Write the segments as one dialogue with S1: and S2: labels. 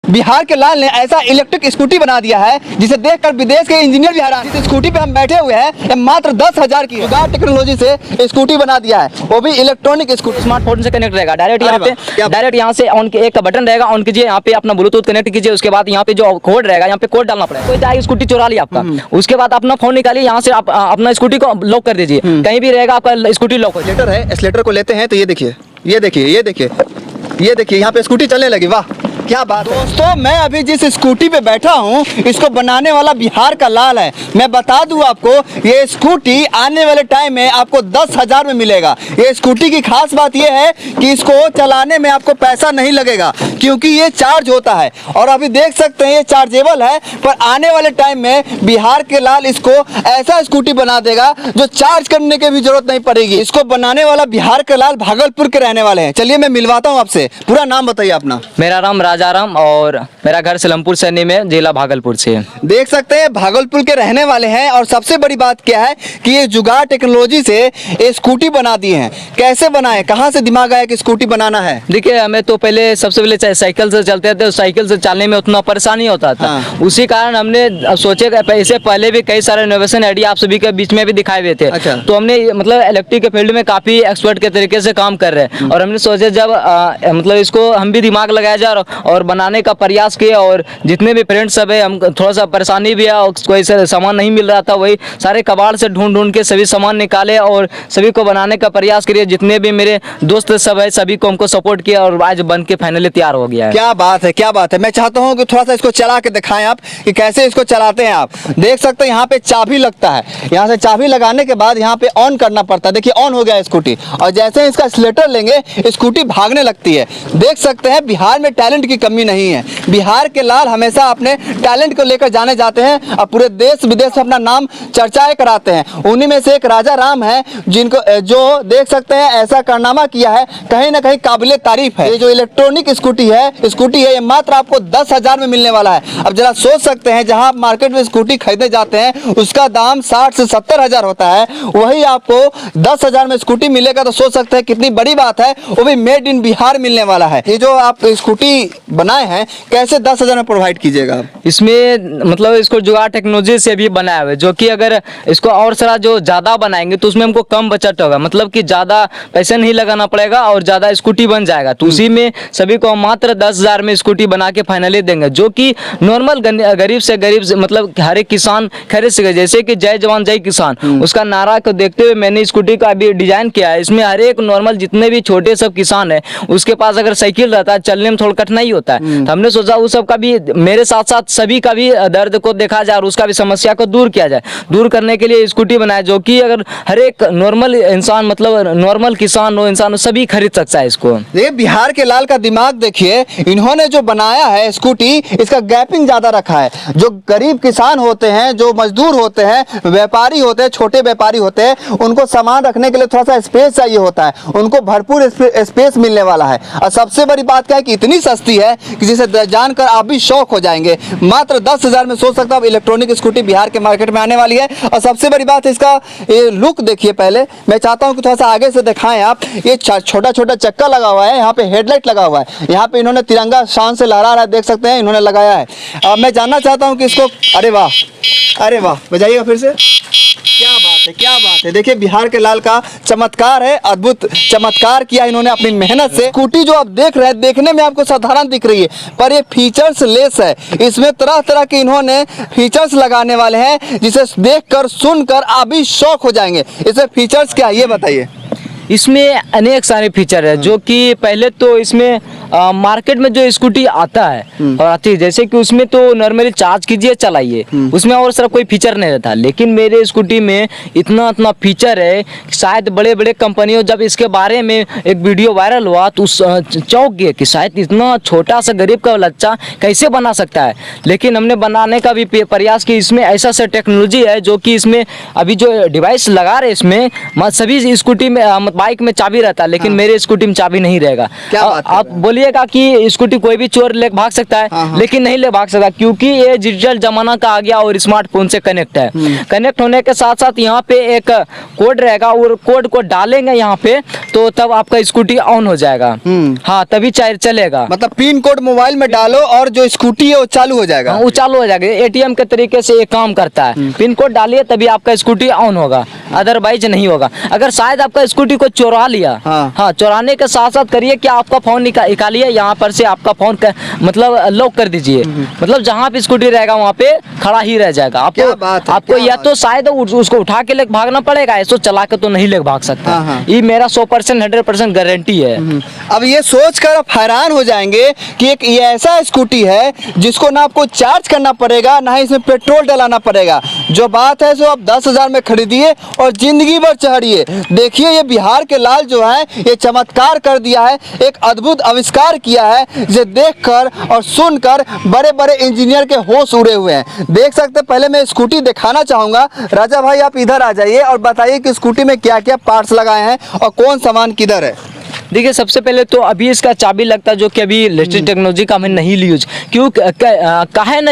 S1: बिहार के लाल ने ऐसा इलेक्ट्रिक स्कूटी बना दिया है जिसे देखकर विदेश के इंजीनियर भी हैरान। इस स्कूटी पे हम बैठे हुए हैं, ये मात्र 10,000 की जुगाड़ टेक्नोलॉजी से स्कूटी बना दिया है, वो भी इलेक्ट्रॉनिक स्कूटी।
S2: स्मार्टफोन से कनेक्ट रहेगा डायरेक्ट यहाँ से ऑन के एक बटन रहेगा, ऑन कीजिए, यहाँ पे अपना ब्लूटूथ कनेक्ट कीजिए, उसके बाद यहाँ पे जो कोड रहेगा यहाँ पे कोड डालना पड़ेगा। कोई चाहे स्कूटी चुरा लिया आपका, उसके बाद अपना फोन निकालिए, यहाँ से आप अपना स्कूटी को लॉक कर दीजिए, कहीं भी रहेगा आपका स्कूटी लॉक हो जाएगा।
S1: स्लेटर है, स्लेटर को लेते हैं तो ये देखिए, ये देखिए, ये देखिए, ये देखिए, यहाँ पे स्कूटी चलने लगी। वाह क्या बात है दोस्तों। मैं अभी जिस स्कूटी पे बैठा हूँ इसको बनाने वाला बिहार का लाल है। मैं बता दूं आपको, ये स्कूटी आने वाले टाइम में आपको 10,000 में मिलेगा। ये स्कूटी की खास बात ये है कि इसको चलाने में आपको पैसा नहीं लगेगा क्योंकि ये चार्ज होता है, और अभी देख सकते हैं ये चार्जेबल है। पर आने वाले टाइम में बिहार के लाल इसको ऐसा स्कूटी बना देगा जो चार्ज करने की भी जरूरत नहीं पड़ेगी। इसको बनाने वाला बिहार के लाल भागलपुर के रहने वाले हैं। चलिए मैं मिलवाता हूँ आपसे। पूरा नाम बताइए अपना।
S2: मेरा नाम राजाराम और मेरा घर सिलमपुर सैनी में, जिला भागलपुर से।
S1: देख सकते हैं भागलपुर के रहने वाले हैं। और सबसे बड़ी बात क्या है कि ये जुगाड़ टेक्नोलॉजी से ये स्कूटी बना दिए हैं। कैसे बनाए, कहाँ से दिमाग आया कि स्कूटी बनाना है?
S2: देखिए हमें तो पहले सबसे पहले साइकिल से चलते थे, साइकिल से चलने में उतना परेशानी होता था। उसी कारण हमने सोचे इससे पहले भी कई सारे इनोवेशन आइडिया आप सभी के बीच में भी दिखाए हुए थे। तो हमने मतलब इलेक्ट्रिक के फील्ड में काफी एक्सपर्ट के तरीके से काम कर रहे हैं, और हमने सोचे जब मतलब इसको हम भी दिमाग लगाया जाए और बनाने का प्रयास किया। और जितने भी फ्रेंड्स सब है, हम थोड़ा सा परेशानी भी है, कोई सामान नहीं मिल रहा था, वही सारे कबाड़ से ढूंढ के सभी सामान निकाले और सभी को बनाने का प्रयास करिए। जितने भी मेरे दोस्त सब है सभी को हमको सपोर्ट किया और आज बन के फाइनली तैयार हो गया है।
S1: क्या बात है, क्या बात है। मैं चाहता हूँ कि थोड़ा सा इसको चला के दिखाएं आप कि कैसे इसको चलाते हैं। आप देख सकते हैं यहाँ पे चाबी लगता है, यहाँ से चाबी लगाने के बाद यहाँ पे ऑन करना पड़ता है। देखिए ऑन हो गया स्कूटी, और जैसे ही इसका स्लेटर लेंगे स्कूटी भागने लगती है। देख सकते हैं बिहार में टैलेंट की कमी नहीं है। बिहार के लाल हमेशा अपने टैलेंट को लेकर जाने जाते हैं और पूरे देश विदेश में अपना नाम चर्चाएं कराते हैं। उन्हीं में से एक राजाराम है जिनको जो देख सकते हैं ऐसा कारनामा किया है, कहीं ना कहीं काबिले तारीफ है। ये जो इलेक्ट्रॉनिक स्कूटी है ये मात्र आपको 10,000 में मिलने वाला है। अब जरा सोच सकते हैं जहां आप मार्केट में स्कूटी खरीदने जाते हैं उसका दाम 60 से 70,000 होता है, वही आपको 10,000 में स्कूटी मिलेगा। तो सोच सकते हैं कितनी बड़ी बात है, वो भी मेड इन बिहार मिलने वाला है। ये जो आप स्कूटी बनाए हैं कैसे 10,000 में प्रोवाइड कीजिएगा?
S2: इसमें मतलब इसको जुगाड़ टेक्नोलॉजी से भी बनाया हुआ है, जो कि अगर इसको और सारा जो ज्यादा बनाएंगे तो उसमें हमको कम बचत होगा, मतलब कि ज्यादा पैसे नहीं लगाना पड़ेगा और ज्यादा स्कूटी बन जाएगा। तो उसी में सभी को मात्र 10,000 में स्कूटी बना के फाइनली देंगे, जो कि नॉर्मल गरीब से मतलब हर एक किसान खरीद सके। जैसे कि जय जवान जय किसान, उसका नारा को देखते हुए मैंने स्कूटी का अभी डिजाइन किया है। इसमें हर एक नॉर्मल जितने भी छोटे सब किसान है उसके पास अगर साइकिल रहता है चलने में थोड़ा कठिनाई होता है, तो हमने सोचा उस सब का भी मेरे साथ साथ सभी का भी दर्द को देखा जाए और उसका भी समस्या को दूर किया जाए। दूर करने के लिए स्कूटी बनाया जो कि अगर हर एक नॉर्मल इंसान मतलब नॉर्मल किसान हो इंसान सभी खरीद सकता है इसको।
S1: देखिए बिहार के लाल का दिमाग देखिए, इन्होंने जो बनाया है स्कूटी इसका गैपिंग ज्यादा रखा है। जो गरीब किसान होते हैं, जो मजदूर होते हैं, व्यापारी होते हैं, छोटे व्यापारी होते हैं, उनको सामान रखने के लिए थोड़ा सा स्पेस चाहिए होता है, उनको भरपूर स्पेस मिलने वाला है। और सबसे बड़ी बात क्या है कि इतनी सस्ती है कि जिसे जानकर आप भी शौक हो जाएंगे। मात्र 10,000 में सोच सकता हूँ इलेक्ट्रॉनिक स्कूटी बिहार के मार्केट में आने वाली है। और सबसे बड़ी बात है इसका ये लुक देखिए। पहले मैं चाहता हूँ कि थोड़ा सा आगे से दिखाएं आप। ये छोटा छोटा चक्का लगा हुआ है, यहाँ पे हेडलाइट लगा हुआ है, यहाँ पे इन्होंने तिरंगा शान से लहरा रहा है, देख सकते हैं इन्होंने लगाया है। अब मैं जानना चाहता हूँ कि इसको, अरे वाह, अरे वाह, बजाइएगा फिर से। क्या बात है, क्या बात है। देखिए बिहार के लाल का चमत्कार है, अद्भुत चमत्कार किया इन्होंने अपनी मेहनत से। स्कूटी जो आप देख रहे हैं देखने में आपको साधारण दिख रही है, पर ये फीचर्स लेस है। इसमें तरह तरह के इन्होंने फीचर्स लगाने वाले हैं जिसे देखकर सुनकर आप भी शौक हो जाएंगे। इसमें फीचर्स क्या है ये बताइए।
S2: इसमें अनेक सारे फीचर है, जो कि पहले तो इसमें मार्केट में जो स्कूटी आता है और आती है, जैसे कि उसमें तो नॉर्मली चार्ज कीजिए चलाइए, उसमें और सारा कोई फीचर नहीं रहता। लेकिन मेरे स्कूटी में इतना फीचर है, शायद बड़े बड़े कंपनियों जब इसके बारे में एक वीडियो वायरल हुआ तो चौंक गए कि शायद इतना छोटा सा गरीब का बच्चा कैसे बना सकता है। लेकिन हमने बनाने का भी प्रयास किया। इसमें ऐसा सा टेक्नोलॉजी है जो कि इसमें अभी जो डिवाइस लगा रहे इसमें सभी स्कूटी में बाइक में चाबी रहता है, लेकिन मेरे स्कूटी में चाबी नहीं रहेगा।
S1: क्या बात कर
S2: आप बोलिएगा कि स्कूटी कोई भी चोर ले भाग सकता है, लेकिन नहीं ले भाग सकता, क्योंकि ये डिजिटल जमाना का आ गया और स्मार्टफोन से कनेक्ट है। कनेक्ट होने के साथ साथ यहाँ पे एक कोड रहेगा और कोड को डालेंगे यहाँ पे, तो तब आपका स्कूटी ऑन हो जाएगा। हाँ, तभी चलेगा।
S1: मतलब पिन कोड मोबाइल में डालो और जो स्कूटी है वो चालू हो जाएगा।
S2: हाँ, वो चालू हो जाएगा। एटीएम के तरीके से ये काम करता है। पिन कोड डालिए तभी आपका स्कूटी ऑन होगा, अदरवाइज नहीं होगा। अगर शायद आपका स्कूटी को चुरा लिया, हाँ, चुराने के साथ साथ करिए कि आपका फोन निकालिए, यहाँ पर से आपका फोन मतलब लॉक कर दीजिए, मतलब जहाँ पे स्कूटी रहेगा वहाँ पे खड़ा ही रह जाएगा। आपको या तो शायद उसको उठा के लेके भागना पड़ेगा, ऐसो चला के तो नहीं लेके भाग सकता। ये मेरा 100% 100% गारंटी है।
S1: अब ये सोच कर आप हैरान हो जाएंगे कि एक ये ऐसा स्कूटी है जिसको ना आपको चार्ज करना पड़ेगा, ना ही इसमें पेट्रोल डलाना पड़ेगा। जो बात है सो आप 10,000 में खरीदिए और जिंदगी भर चढ़िए। देखिए ये बिहार के लाल जो है ये चमत्कार कर दिया है, एक अद्भुत आविष्कार किया है, जिसे देखकर और सुनकर बड़े बड़े इंजीनियर के होश उड़े हुए हैं। देख सकते हैं, पहले मैं स्कूटी दिखाना चाहूँगा। राजा भाई आप इधर आ जाइए और बताइए कि स्कूटी में क्या क्या पार्ट्स लगाए हैं और कौन सामान किधर है।
S2: देखिए, सबसे पहले तो अभी इसका चाबी लगता है, जो कि अभी लेटेस्ट टेक्नोलॉजी का हमें नहीं यूज, क्यों काहे ना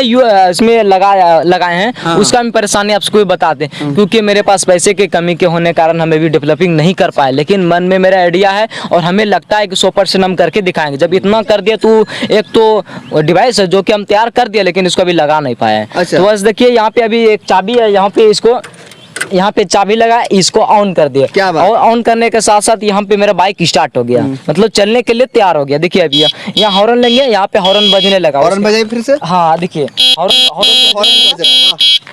S2: इसमें लगाए हैं, उसका हमें परेशानी आपको भी बता दें। क्योंकि मेरे पास पैसे की कमी के होने कारण हमें भी डेवलपिंग नहीं कर पाए, लेकिन मन में मेरा आइडिया है और हमें लगता है कि 100% हम करके दिखाएंगे। जब इतना कर दिया तो एक तो डिवाइस है जो कि हम तैयार कर दिया, लेकिन इसको अभी लगा नहीं पाए। तो बस देखिए, यहाँ पे अभी एक चाबी है, यहाँ पे इसको यहाँ पे चाबी लगा, इसको ऑन कर दिया।
S1: क्या बात?
S2: और ऑन करने के साथ साथ यहाँ पे मेरा बाइक स्टार्ट हो गया, मतलब चलने के लिए तैयार हो गया। देखिए अभी यहाँ हॉर्न लेंगे, यहाँ पे हॉर्न बजने लगा।
S1: हॉर्न बजाइए फिर से।
S2: हाँ, देखिए
S1: हॉर्न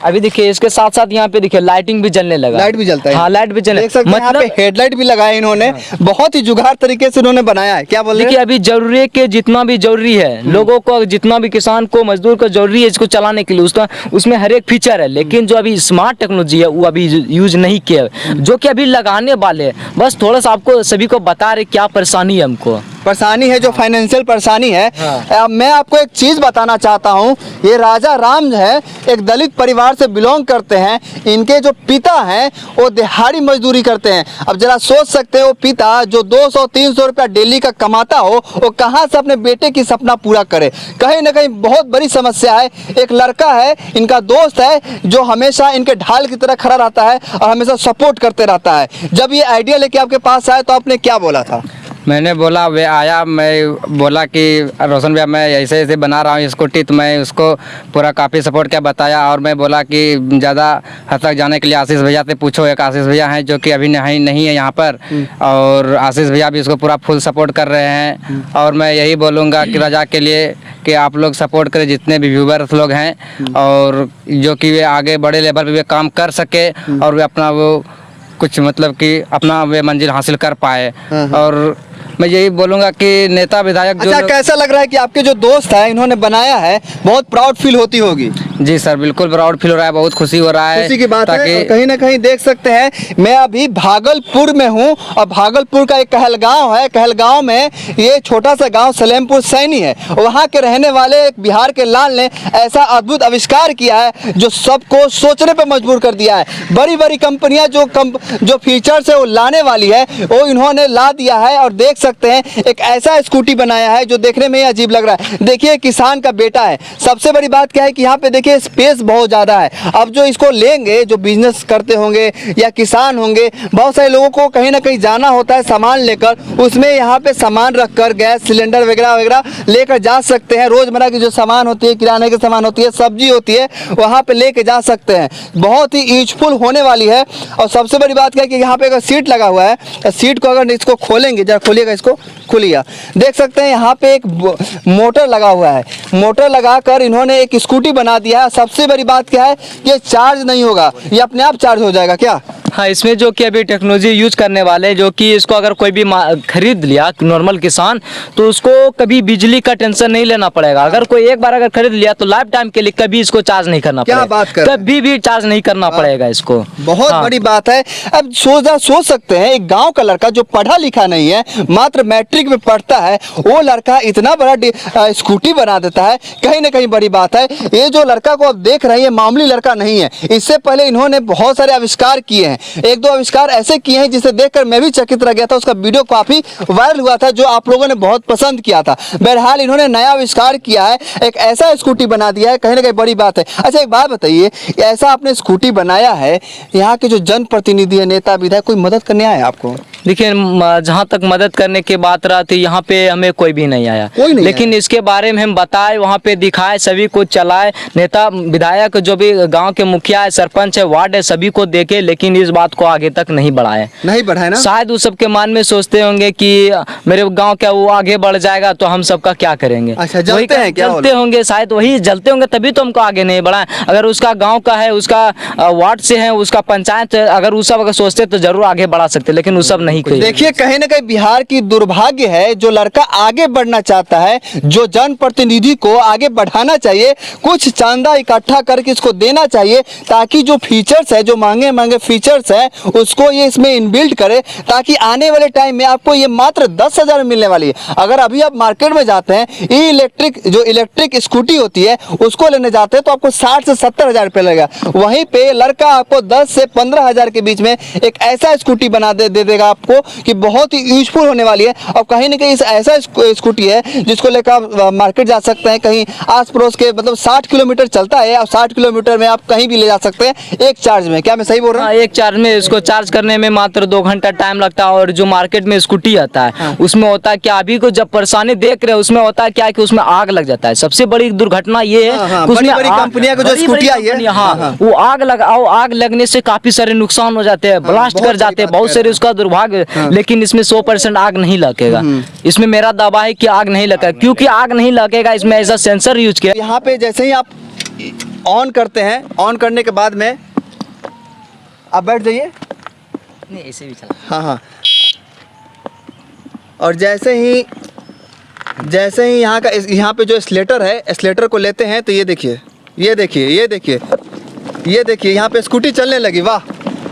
S2: अभी देखिए, इसके साथ साथ यहाँ पे देखिए लाइटिंग भी जलने लगा।
S1: लाइट भी जलता है।
S2: हाँ, लाइट भी जलने,
S1: देख सकते हैं यहाँ पे हेडलाइट भी लगाए इन्होंने। बहुत ही जुगाड़ तरीके से इन्होंने बनाया है। क्या बोल रहे हैं?
S2: देखिए, अभी जरूरी है कि जितना भी जरूरी है लोगों को, जितना भी किसान को, मजदूर को जरूरी है इसको चलाने के लिए, उसका उसमें हर एक फीचर है। लेकिन जो अभी स्मार्ट टेक्नोलॉजी है वो अभी यूज नहीं किया, जो कि अभी लगाने वाले हैं। बस थोड़ा सा आपको सभी को बता रहे क्या परेशानी है हमको।
S1: परेशानी है जो फाइनेंशियल परेशानी है। अब मैं आपको एक चीज़ बताना चाहता हूँ। ये राजा राम है, एक दलित परिवार से बिलोंग करते हैं। इनके जो पिता हैं वो दिहाड़ी मजदूरी करते हैं। अब जरा सोच सकते हैं, वो पिता जो 200-300 रुपया डेली का कमाता हो, वो कहाँ से अपने बेटे की सपना पूरा करे। कहीं ना कहीं बहुत बड़ी समस्या है। एक लड़का है, इनका दोस्त है, जो हमेशा इनके ढाल की तरह खड़ा रहता है और हमेशा सपोर्ट करते रहता है। जब ये आइडिया लेके आपके पास आया तो आपने क्या बोला था?
S3: मैंने बोला, वे आया, मैं बोला कि रोशन भैया मैं ऐसे ऐसे बना रहा हूँ स्कूटी, तो मैं उसको पूरा काफ़ी सपोर्ट किया, बताया। और मैं बोला कि ज़्यादा हद तक जाने के लिए आशीष भैया से पूछो। एक आशीष भैया हैं जो कि अभी नहीं है यहाँ पर, और आशीष भैया भी इसको पूरा फुल सपोर्ट कर रहे हैं। और मैं यही बोलूँगा कि राजा के लिए कि आप लोग सपोर्ट करें, जितने भी व्यूवर्स लोग हैं, और जो कि वे आगे बड़े लेवल पर वे काम कर सके और वे अपना वो कुछ मतलब कि अपना वे मंजिल हासिल कर पाए। और मैं यही बोलूँगा कि नेता विधायक जो
S1: अच्छा, कैसा लग रहा है कि आपके जो दोस्त है इन्होंने बनाया है, बहुत प्राउड फील होती होगी?
S3: जी सर, बिल्कुल प्राउड फील हो रहा है, बहुत खुशी हो रहा है।
S1: खुशी की बात है। और कहीं ना कहीं देख सकते हैं, मैं अभी भागलपुर में हूँ और भागलपुर का एक कहलगांव है। कहलगांव में ये छोटा सा गांव सलेमपुर सैनी है। वहाँ के रहने वाले एक बिहार के लाल ने ऐसा अद्भुत आविष्कार किया है जो सबको सोचने पर मजबूर कर दिया है। बड़ी बड़ी कंपनियां जो फीचर्स है वो लाने वाली है, वो इन्होंने ला दिया है। और देख सकते हैं एक ऐसा स्कूटी बनाया है जो देखने में ही अजीब लग रहा है। देखिए, किसान का बेटा है। सबसे बड़ी बात क्या है कि यहाँ पे देखिए स्पेस बहुत ज़्यादा है। अब जो इसको लेंगे, जो बिजनेस करते होंगे या किसान होंगे, बहुत सारे लोगों को कहीं ना कहीं जाना होता है सामान लेकर, उसमें यहाँ पे सामान रखकर गैस सिलेंडर वगैरह वगैरह लेकर जा सकते हैं। रोज़मर्रा की जो सामान होती है, किराने की सामान होती है, सब्जी होती है, वहाँ पे लेके जा सकते हैं। बहुत ही यूजफुल होने वाली है। और सबसे बड़ी बात क्या है कि यहाँ पे अगर सीट लगा हुआ है, सीट को अगर इसको खोलेंगे, जरा खोलिएगा, इसको खुलिए, देख सकते हैं यहाँ पे एक मोटर लगा हुआ है। मोटर लगाकर इन्होंने एक स्कूटी बना दिया है। सबसे बड़ी बात क्या है, ये चार्ज नहीं होगा, ये अपने आप चार्ज हो जाएगा। क्या?
S2: हाँ, इसमें जो कि अभी टेक्नोलॉजी यूज करने वाले, जो कि इसको अगर कोई भी खरीद लिया नॉर्मल किसान, तो उसको कभी बिजली का टेंशन नहीं लेना पड़ेगा। अगर कोई एक बार अगर खरीद लिया तो लाइफ टाइम के लिए कभी इसको चार्ज नहीं करना पड़ेगा।
S1: क्या बात कर रहे हैं?
S2: कभी भी चार्ज नहीं करना पड़ेगा इसको।
S1: बहुत बड़ी बात है। अब सोच सकते हैं, एक गांव का लड़का जो पढ़ा लिखा नहीं है, मात्र मैट्रिक में पढ़ता है, वो लड़का इतना बड़ा स्कूटी बना देता है। कहीं ना कहीं बड़ी बात है। ये जो लड़का को आप देख रहे हैं, ये मामूली लड़का नहीं है। इससे पहले इन्होंने बहुत सारे आविष्कार किए हैं। एक दो आविष्कार ऐसे किए हैं जिसे देखकर मैं भी चकित रह गया था। उसका वीडियो काफी वायरल हुआ था जो आप लोगों ने बहुत पसंद किया था। बहरहाल इन्होंने नया आविष्कार किया है, एक ऐसा स्कूटी बना दिया है, कहीं ना कहीं बड़ी बात है। अच्छा एक बात बताइए, ऐसा आपने स्कूटी बनाया है, यहाँ के जो जनप्रतिनिधि है, नेता विधायक, कोई मदद करने आए आपको?
S2: देखिए जहाँ तक मदद करने की बात रहा थी, यहाँ पे हमें कोई भी नहीं आया।
S1: कोई नहीं
S2: लेकिन इसके बारे में हम बताए, वहाँ पे दिखाए, सभी को चलाए, नेता विधायक जो भी गांव के मुखिया है, सरपंच है, वार्ड है, सभी को देखे, लेकिन इस बात को आगे तक नहीं बढ़ाए।
S1: नहीं बढ़ाए ना?
S2: शायद उस सबके मन में सोचते होंगे कि मेरे गांव क्या वो आगे बढ़ जाएगा तो हम सबका क्या करेंगे।
S1: अच्छा, जलते हैं क्या?
S2: जलते होंगे शायद, वही जलते होंगे तभी तो हमको आगे नहीं बढ़ाए। अगर उसका गाँव का है, उसका वार्ड से है, उसका पंचायत, अगर उस सब अगर सोचते तो जरूर आगे बढ़ा सकते, लेकिन उस सब नहीं किया।
S1: देखिए कहीं ना कहीं बिहार की दुर्भाग्य है, जो लड़का आगे बढ़ना चाहता है, जो जनप्रतिनिधि को आगे बढ़ाना चाहिए, कुछ चंदा इकट्ठा करके इसको देना चाहिए, ताकि जो फीचर्स है, जो महंगे महंगे फीचर्स है, उसको ये इसमें इनबिल्ट करे, ताकि आने वाले टाइम में आपको ये मात्र 10,000 में मिलने वाली है। अगर अभी आप मार्केट में जाते हैं, इलेक्ट्रिक स्कूटी होती है, उसको लेने जाते हैं तो आपको 60 से 70,000 रुपये लगेगा। वहीं पे लड़का आपको 10 से 15,000 के बीच में एक ऐसा स्कूटी बना दे देगा आपको कि बहुत ही यूजफुल होने वाली है। और कहीं ना कहीं ऐसा स्कूटी है जिसको लेकर आप मार्केट जा सकते हैं, कहीं आस पड़ोस के, मतलब 60 किलोमीटर चलता है और 60 किलोमीटर में आप कहीं भी ले जा सकते हैं एक चार्ज में। क्या मैं सही बोल रहा हूँ?
S2: एक चार्ज में, इसको चार्ज करने में मात्र 2 घंटा टाइम लगता है। और जो मार्केट में स्कूटी आता है, उसमें होता है क्या, अभी को जब परेशानी देख रहे हैं, उसमें होता है क्या कि उसमें आग लग जाता है। सबसे बड़ी दुर्घटना ये है कि उसमें
S1: बड़ी कंपनियां को जो स्कूटी आई है,
S2: वो आग लगने से काफी सारे नुकसान हो जाते हैं, ब्लास्ट कर जाते हैं, बहुत सारे उसका दुर्भाग्य। लेकिन इसमें 100% आग नहीं लगेगा। इसमें मेरा दावा है कि आग नहीं लगेगा, क्योंकि आग नहीं लगेगा, इसमें ऐसा सेंसर यूज किया।
S1: यहाँ पे जैसे ही आप ऑन करते हैं, ऑन करने के बाद में आप बैठ जाइए।
S2: नहीं, ऐसे भी चला।
S1: हाँ, और जैसे ही यहाँ पे जो स्लेटर है, स्लेटर को लेते हैं तो ये देखिए यहाँ पे स्कूटी चलने लगी। वाह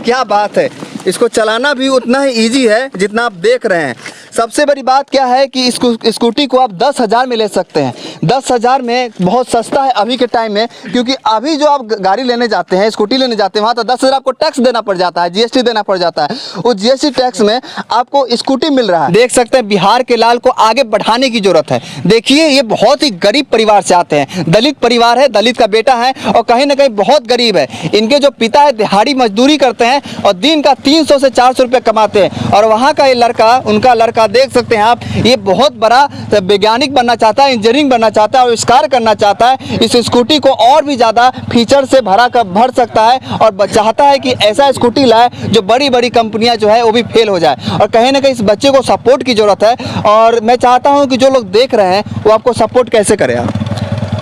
S1: क्या बात है! इसको चलाना भी उतना ही इजी है जितना आप देख रहे हैं। सबसे बड़ी बात क्या है कि स्कूटी को आप 10,000 में ले सकते हैं। 10,000 में बहुत सस्ता है अभी के टाइम में, क्योंकि अभी जो आप गाड़ी लेने जाते हैं, स्कूटी लेने जाते हैं, वहाँ तो 10,000 आपको टैक्स देना पड़ जाता है, GST देना पड़ जाता है। उस GST टैक्स में आपको स्कूटी मिल रहा है। देख सकते हैं बिहार के लाल को आगे बढ़ाने की जरूरत है। देखिए ये बहुत ही गरीब परिवार से आते हैं, दलित परिवार है, दलित का बेटा है और कहीं ना कहीं बहुत गरीब है। इनके जो पिता है दिहाड़ी मजदूरी करते हैं और दिन का 300 से 400 रुपये कमाते हैं। और वहाँ का ये लड़का, उनका लड़का देख सकते हैं आप, ये बहुत बड़ा वैज्ञानिक बनना चाहता है, इंजीनियरिंग बनना चाहता है और आविष्कार करना चाहता है। इस स्कूटी को और भी ज़्यादा फीचर से भर सकता है और चाहता है कि ऐसा स्कूटी लाए जो बड़ी बड़ी कंपनियां जो है वो भी फेल हो जाए। और कहीं ना कहीं इस बच्चे को सपोर्ट की ज़रूरत है। और मैं चाहता हूँ कि जो लोग देख रहे हैं वो आपको सपोर्ट कैसे करें आप?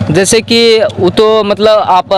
S2: जैसे कि वो तो मतलब आप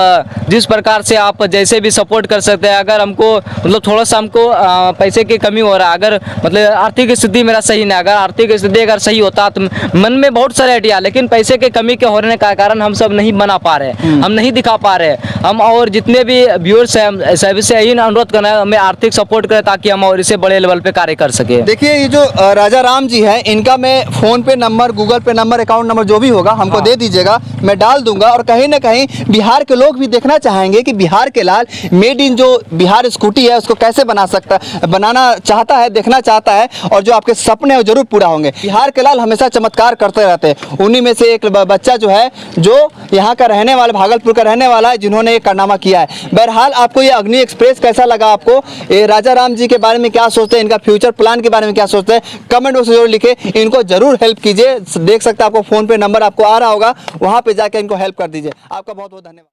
S2: जिस प्रकार से आप जैसे भी सपोर्ट कर सकते हैं। अगर हमको मतलब थोड़ा सा हमको पैसे की कमी हो रहा है, अगर मतलब आर्थिक स्थिति मेरा सही नहीं, अगर आर्थिक स्थिति अगर सही होता तो मन में बहुत सारे आइडिया, लेकिन पैसे की कमी के होने का कारण हम सब नहीं बना पा रहे, हम नहीं दिखा पा रहे हम। और जितने भी व्यूअर्स हैं, हम सभी से यही अनुरोध करना है हमें आर्थिक सपोर्ट करें, ताकि हम और इसे बड़े लेवल पे कार्य कर सके।
S1: देखिए ये जो राजा राम जी है, इनका मैं फ़ोन पे नंबर, गूगल पे नंबर, अकाउंट नंबर जो भी होगा हमको दे दीजिएगा, मैं डाल दूंगा। और कहीं ना कहीं बिहार के लोग भी देखना चाहेंगे कि बिहार के लाल मेड इन जो बिहार स्कूटी है उसको कैसे बनाना चाहता है, देखना चाहता है। और जो आपके सपने हैं वो जरूर पूरा होंगे। बिहार के लाल हमेशा चमत्कार करते रहते हैं। उन्हीं में से एक बच्चा जो है, जो यहाँ का रहने वाला, भागलपुर का रहने वाला है, जिन्होंने ये कारनामा किया है। बहरहाल आपको ये अग्नि एक्सप्रेस कैसा लगा? आपको ये राजा राम जी के बारे में क्या सोचते हैं, इनका फ्यूचर प्लान के बारे में क्या सोचते हैं, कमेंट बॉक्स में जरूर लिखे। इनको जरूर हेल्प कीजिए। देख सकते हैं आपको फ़ोन पे नंबर आपको आ रहा होगा, वहाँ पे जाकर इनको हेल्प कर दीजिए। आपका बहुत बहुत धन्यवाद।